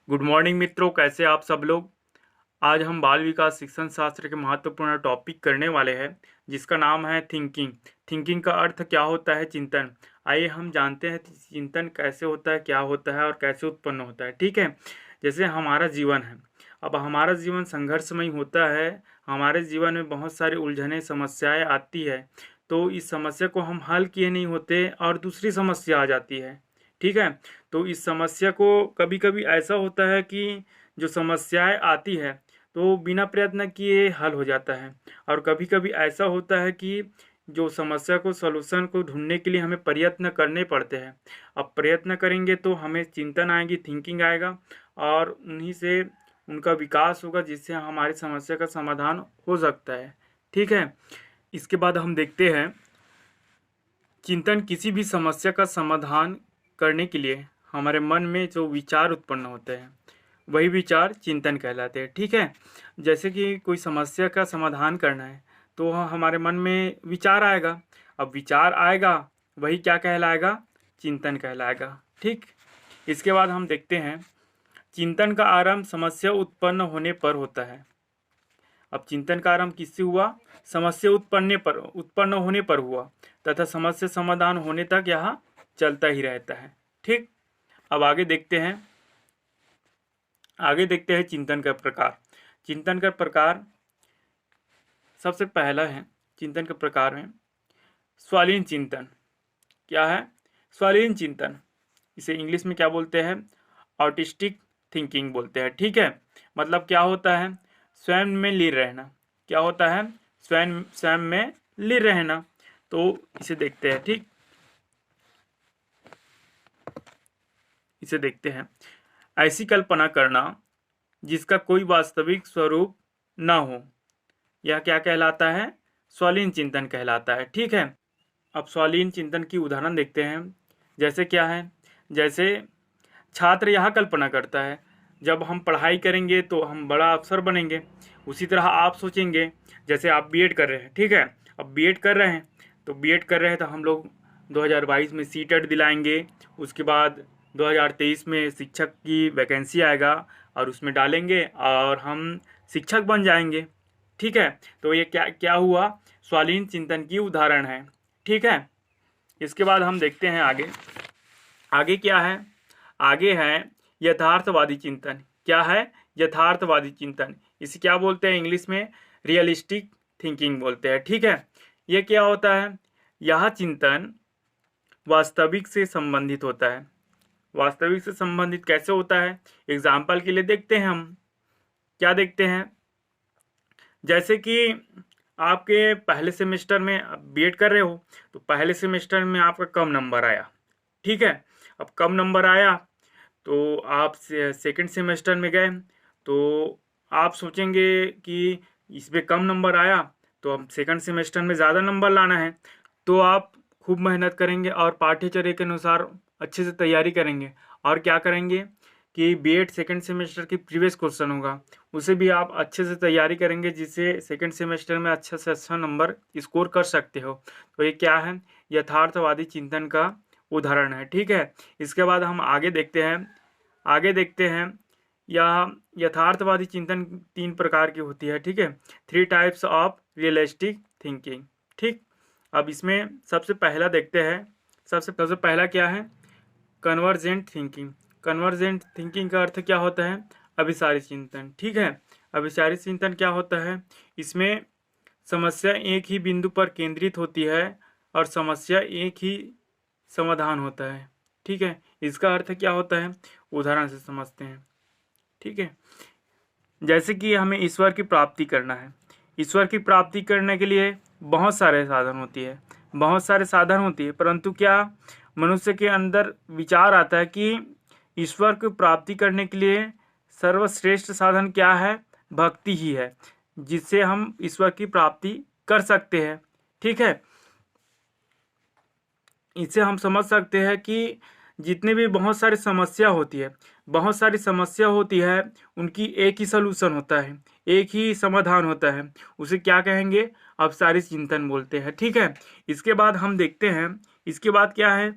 Good morning मित्रों, कैसे आप सब लोग। आज हम बाल विकास शिक्षण शास्त्र के महत्वपूर्ण टॉपिक करने वाले हैं जिसका नाम है थिंकिंग। थिंकिंग का अर्थ क्या होता है? चिंतन। आइए हम जानते हैं चिंतन कैसे होता है, क्या होता है और कैसे उत्पन्न होता है। ठीक है, जैसे हमारा जीवन है। अब हमारा जीवन संघर्षमय होता है। हमारे जीवन में बहुत सारी उलझने समस्याएं आती है, तो इस समस्या को हम हल किए नहीं होते और दूसरी समस्या आ जाती है। ठीक है, तो इस समस्या को कभी कभी ऐसा होता है कि जो समस्याएं आती है तो बिना प्रयत्न किए हल हो जाता है, और कभी कभी ऐसा होता है कि जो समस्या को सॉल्यूशन को ढूंढने के लिए हमें प्रयत्न करने पड़ते हैं। अब प्रयत्न करेंगे तो हमें चिंतन आएगी, थिंकिंग आएगा, और उन्हीं से उनका विकास होगा जिससे हमारी समस्या का समाधान हो सकता है। ठीक है, इसके बाद हम देखते हैं चिंतन किसी भी समस्या का समाधान करने के लिए हमारे मन में जो विचार उत्पन्न होते हैं वही विचार चिंतन कहलाते हैं। ठीक है, जैसे कि कोई समस्या का समाधान करना है तो हमारे मन में विचार आएगा। अब विचार आएगा, वही क्या कहलाएगा? चिंतन कहलाएगा। ठीक, इसके बाद हम देखते हैं चिंतन का आरंभ समस्या उत्पन्न होने पर होता है। अब चिंतन का आरंभ किससे हुआ? समस्या उत्पन्न होने पर हुआ, तथा समस्या समाधान होने तक यह चलता ही रहता है। ठीक, अब आगे देखते हैं चिंतन का प्रकार। चिंतन का प्रकार सबसे पहला है, चिंतन के प्रकार में स्वालीन चिंतन। क्या है? स्वालीन चिंतन। इसे इंग्लिश में क्या बोलते हैं? ऑटिस्टिक थिंकिंग बोलते हैं। ठीक है, मतलब क्या होता है? स्वयं में लीन रहना। क्या होता है? स्वयं स्वयं में लीन रहना। तो इसे देखते हैं। ठीक, इसे देखते हैं। ऐसी कल्पना करना जिसका कोई वास्तविक स्वरूप ना हो, यह क्या कहलाता है? स्वालीन चिंतन कहलाता है। ठीक है, अब स्वालीन चिंतन की उदाहरण देखते हैं। जैसे क्या है? जैसे छात्र यह कल्पना करता है जब हम पढ़ाई करेंगे तो हम बड़ा अफसर बनेंगे। उसी तरह आप सोचेंगे, जैसे आप बीएड कर रहे हैं। ठीक है, अब बीएड कर रहे हैं तो हम लोग 2022 में सीटेट दिलाएंगे। उसके बाद 2023 में शिक्षक की वैकेंसी आएगा और उसमें डालेंगे और हम शिक्षक बन जाएंगे। ठीक है, तो ये क्या क्या हुआ? स्वालीन चिंतन की उदाहरण है। ठीक है, इसके बाद हम देखते हैं आगे क्या है? आगे है यथार्थवादी चिंतन। क्या है? यथार्थवादी चिंतन। इसे क्या बोलते हैं? इंग्लिश में रियलिस्टिक थिंकिंग बोलते हैं। ठीक है, यह क्या होता है? यह चिंतन वास्तविक से संबंधित होता है। वास्तविक से संबंधित कैसे होता है? एग्जाम्पल के लिए देखते हैं हम। क्या देखते हैं? जैसे कि आपके पहले सेमेस्टर में बीएड कर रहे हो तो पहले सेमेस्टर में आपका कम नंबर आया। ठीक है, अब कम नंबर आया तो आप सेकंड सेमेस्टर में गए तो आप सोचेंगे कि इसमें कम नंबर आया तो अब सेकंड सेमेस्टर में ज़्यादा नंबर लाना है, तो आप खूब मेहनत करेंगे और पाठ्यचर्या के अनुसार अच्छे से तैयारी करेंगे। और क्या करेंगे कि बीएड सेकंड सेमेस्टर की प्रीवियस क्वेश्चन होगा उसे भी आप अच्छे से तैयारी करेंगे, जिससे सेकंड सेमेस्टर में अच्छा से अच्छा नंबर स्कोर कर सकते हो। तो ये क्या है? यथार्थवादी चिंतन का उदाहरण है। ठीक है, इसके बाद हम आगे देखते हैं यह यथार्थवादी चिंतन 3 प्रकार की होती है। ठीक है, 3 टाइप्स ऑफ रियलिस्टिक थिंकिंग। ठीक, अब इसमें सबसे पहला देखते हैं। सबसे पहला क्या है? Convergent thinking. कन्वर्जेंट थिंकिंग का अर्थ क्या होता है? अभिसारी चिंतन। ठीक है, अभिसारी चिंतन क्या होता है? इसमें समस्या एक ही बिंदु पर केंद्रित होती है और समस्या एक ही समाधान होता है। ठीक है, इसका अर्थ क्या होता है? उदाहरण से समझते हैं। ठीक है, जैसे कि हमें ईश्वर की प्राप्ति करना है। ईश्वर की प्राप्ति करने के लिए बहुत सारे साधन होती है, परंतु क्या मनुष्य के अंदर विचार आता है कि ईश्वर की प्राप्ति करने के लिए सर्वश्रेष्ठ साधन क्या है? भक्ति ही है, जिससे हम ईश्वर की प्राप्ति कर सकते हैं। ठीक है, इससे हम समझ सकते हैं कि जितने भी बहुत सारी समस्या होती है उनकी एक ही सलूशन होता है, एक ही समाधान होता है। उसे क्या कहेंगे? अभिसारी चिंतन बोलते हैं। ठीक है, इसके बाद हम देखते हैं इसके बाद क्या है?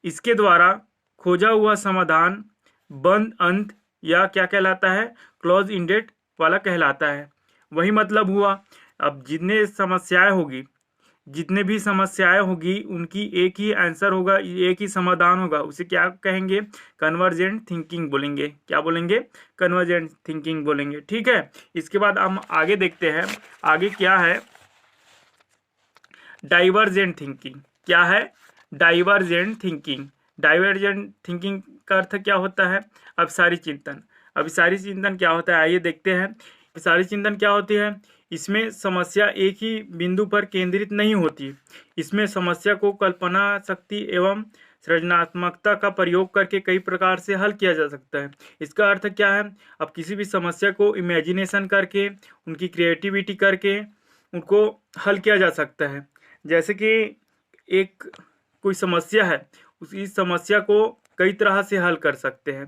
इसके द्वारा खोजा हुआ समाधान बंद अंत यह क्या कहलाता है, क्लोज इंडेड वाला कहलाता है। वही मतलब हुआ। अब जितने भी समस्याएं होगी उनकी एक ही आंसर होगा, एक ही समाधान होगा, उसे क्या कहेंगे, कन्वर्जेंट थिंकिंग बोलेंगे। क्या बोलेंगे, कन्वर्जेंट थिंकिंग बोलेंगे। ठीक है, इसके बाद हम आगे देखते हैं, आगे क्या है, डाइवर्जेंट थिंकिंग। क्या है, डाइवर्जेंट थिंकिंग। डाइवर्जेंट थिंकिंग का अर्थ क्या होता है, अभिसारी चिंतन। अभिसारी चिंतन क्या होता है, आइए देखते हैं। अभिसारी चिंतन क्या होती है, इसमें समस्या एक ही बिंदु पर केंद्रित नहीं होती। इसमें समस्या को कल्पना शक्ति एवं सृजनात्मकता का प्रयोग करके कई प्रकार से हल किया जा सकता है। इसका अर्थ क्या है, अब किसी भी समस्या को इमेजिनेशन करके, उनकी क्रिएटिविटी करके उनको हल किया जा सकता है। जैसे कि एक कोई समस्या है, उसी समस्या को कई तरह से हल कर सकते हैं,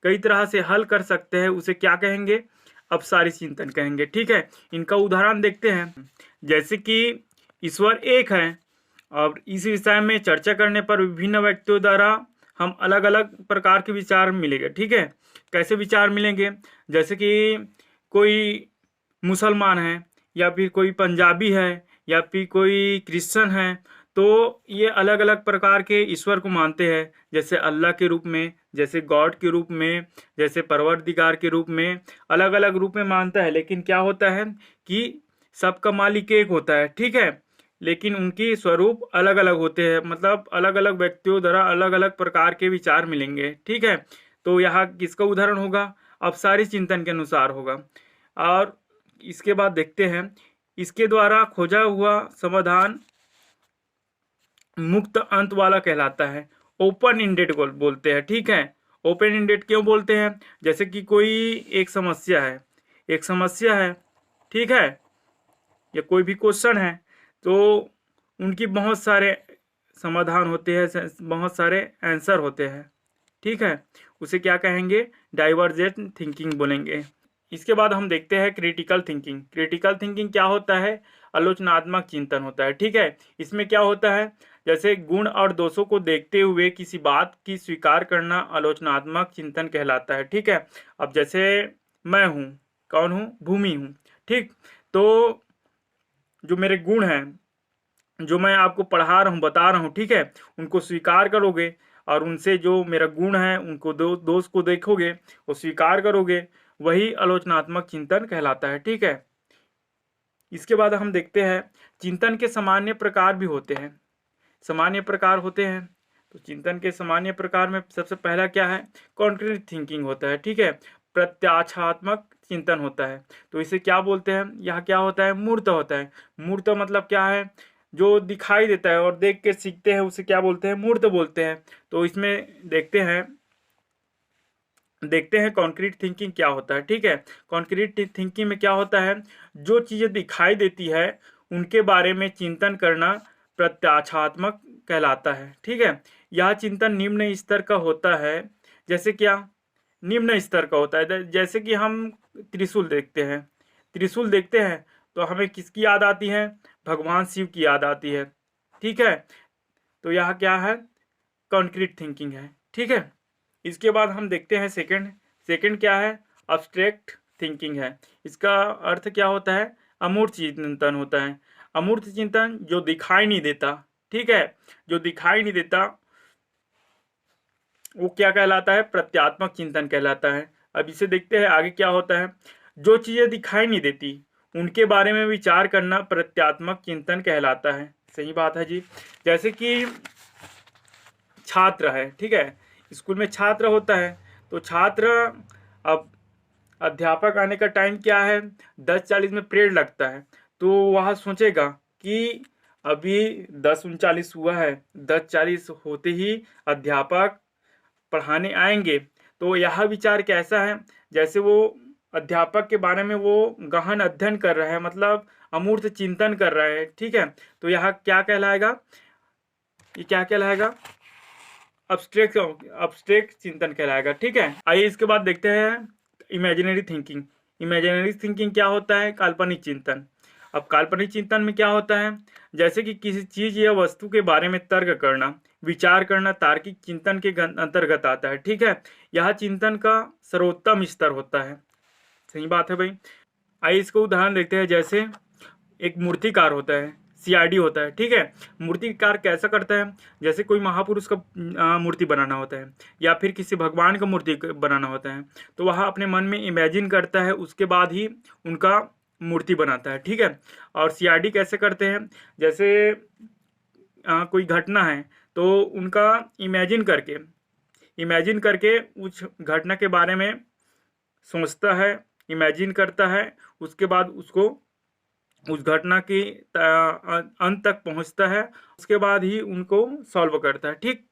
कई तरह से हल कर सकते हैं, उसे क्या कहेंगे, अपसारी चिंतन कहेंगे। ठीक है, इनका उदाहरण देखते हैं। जैसे कि ईश्वर एक है, और इस विषय में चर्चा करने पर विभिन्न व्यक्तियों द्वारा हम अलग अलग प्रकार के विचार मिलेंगे। ठीक है, कैसे विचार मिलेंगे, जैसे कि कोई मुसलमान है, या फिर कोई पंजाबी है, या फिर कोई क्रिश्चियन है, तो ये अलग अलग प्रकार के ईश्वर को मानते हैं, जैसे अल्लाह के रूप में, जैसे गॉड के रूप में, जैसे परवरदिगार के रूप में, अलग अलग रूप में मानता है। लेकिन क्या होता है कि सबका मालिक एक होता है। ठीक है, लेकिन उनके स्वरूप अलग अलग होते हैं, मतलब अलग अलग व्यक्तियों द्वारा अलग अलग प्रकार के विचार मिलेंगे। ठीक है, तो यहाँ किसका उदाहरण होगा, अपसारी चिंतन के अनुसार होगा। और इसके बाद देखते हैं, इसके द्वारा खोजा हुआ समाधान मुक्त अंत वाला कहलाता है, ओपन इंडेड बोलते हैं। ठीक है, ओपन इंडेड क्यों बोलते हैं, जैसे कि कोई एक समस्या है, एक समस्या है, ठीक है, या कोई भी क्वेश्चन है, तो उनकी बहुत सारे समाधान होते हैं, बहुत सारे आंसर होते हैं। ठीक है, उसे क्या कहेंगे, डाइवर्जेंट थिंकिंग बोलेंगे। इसके बाद हम देखते हैं क्रिटिकल थिंकिंग। क्रिटिकल थिंकिंग क्या होता है, आलोचनात्मक चिंतन होता है। ठीक है, इसमें क्या होता है, जैसे गुण और दोषों को देखते हुए किसी बात की स्वीकार करना आलोचनात्मक चिंतन कहलाता है। ठीक है, अब जैसे मैं हूँ, कौन हूँ, भूमि हूँ। ठीक, तो जो मेरे गुण हैं, जो मैं आपको पढ़ा रहा हूँ, बता रहा हूँ, ठीक है, उनको स्वीकार करोगे, और उनसे जो मेरा गुण है उनको दोष को देखोगे, वो स्वीकार करोगे, वही आलोचनात्मक चिंतन कहलाता है। ठीक है, इसके बाद हम देखते हैं चिंतन के सामान्य प्रकार भी होते हैं। सामान्य प्रकार होते हैं, तो चिंतन के सामान्य प्रकार में सबसे पहला क्या है, कॉन्क्रीट थिंकिंग होता है। ठीक है, प्रत्याशात्मक चिंतन होता है, तो इसे क्या बोलते हैं, यह क्या होता है, मूर्त होता है। मूर्त मतलब क्या है, जो दिखाई देता है और देख के सीखते हैं, उसे क्या बोलते हैं, मूर्त बोलते हैं। तो इसमें देखते हैं कॉन्क्रीट थिंकिंग क्या होता है। ठीक है, कॉन्क्रीट थिंकिंग में क्या होता है, जो चीजें दिखाई देती है उनके बारे में चिंतन करना प्रत्याशात्मक कहलाता है। ठीक है, यह चिंतन निम्न स्तर का होता है। जैसे क्या, निम्न स्तर का होता है, जैसे कि हम त्रिशूल देखते हैं, त्रिशूल देखते हैं तो हमें किसकी याद आती है, भगवान शिव की याद आती है। ठीक है, तो यह क्या है, कॉन्क्रीट थिंकिंग है। ठीक है, इसके बाद हम देखते हैं सेकंड। सेकंड क्या है, अब्स्ट्रैक्ट थिंकिंग है। इसका अर्थ क्या होता है, अमूर्त चिंतन होता है। अमूर्त चिंतन जो दिखाई नहीं देता, ठीक है, जो दिखाई नहीं देता, वो क्या कहलाता है, प्रत्यात्मक चिंतन कहलाता है। अब इसे देखते हैं आगे क्या होता है, जो चीजें दिखाई नहीं देती उनके बारे में विचार करना प्रत्यात्मक चिंतन कहलाता है। सही बात है जी। जैसे कि छात्र है, ठीक है, स्कूल में छात्र होता है, तो छात्र, अब अध्यापक आने का टाइम क्या है, 10:40 में पीरियड लगता है, तो वह सोचेगा कि अभी 10:39 हुआ है, 10:40 होते ही अध्यापक पढ़ाने आएंगे। तो यह विचार कैसा है, जैसे वो अध्यापक के बारे में वो गहन अध्ययन कर रहा है, मतलब अमूर्त चिंतन कर रहा है। ठीक है, तो यह क्या कहलाएगा, ये क्या कहलाएगा, अब्स्ट्रैक्ट चिंतन कहलाएगा। ठीक है, आइए इसके बाद देखते हैं इमेजिनरी थिंकिंग। इमेजिनरी थिंकिंग क्या होता है, काल्पनिक चिंतन। अब काल्पनिक चिंतन में क्या होता है, जैसे कि किसी चीज या वस्तु के बारे में तर्क करना, विचार करना तार्किक चिंतन के अंतर्गत आता है। ठीक है, यह चिंतन का सर्वोत्तम स्तर होता है। सही बात है भाई। आइए इसको उदाहरण देखते हैं। जैसे एक मूर्तिकार होता है, सीआरडी होता है। ठीक है, मूर्तिकार कैसा करता है, जैसे कोई महापुरुष का मूर्ति बनाना होता है या फिर किसी भगवान का मूर्ति बनाना होता है, तो वह अपने मन में इमेजिन करता है, उसके बाद ही उनका मूर्ति बनाता है। ठीक है, और सीआरडी कैसे करते हैं, जैसे कोई घटना है तो उनका इमेजिन करके उस घटना के बारे में सोचता है, इमेजिन करता है, उसके बाद उसको उस घटना की अंत तक पहुंचता है, उसके बाद ही उनको सॉल्व करता है। ठीक,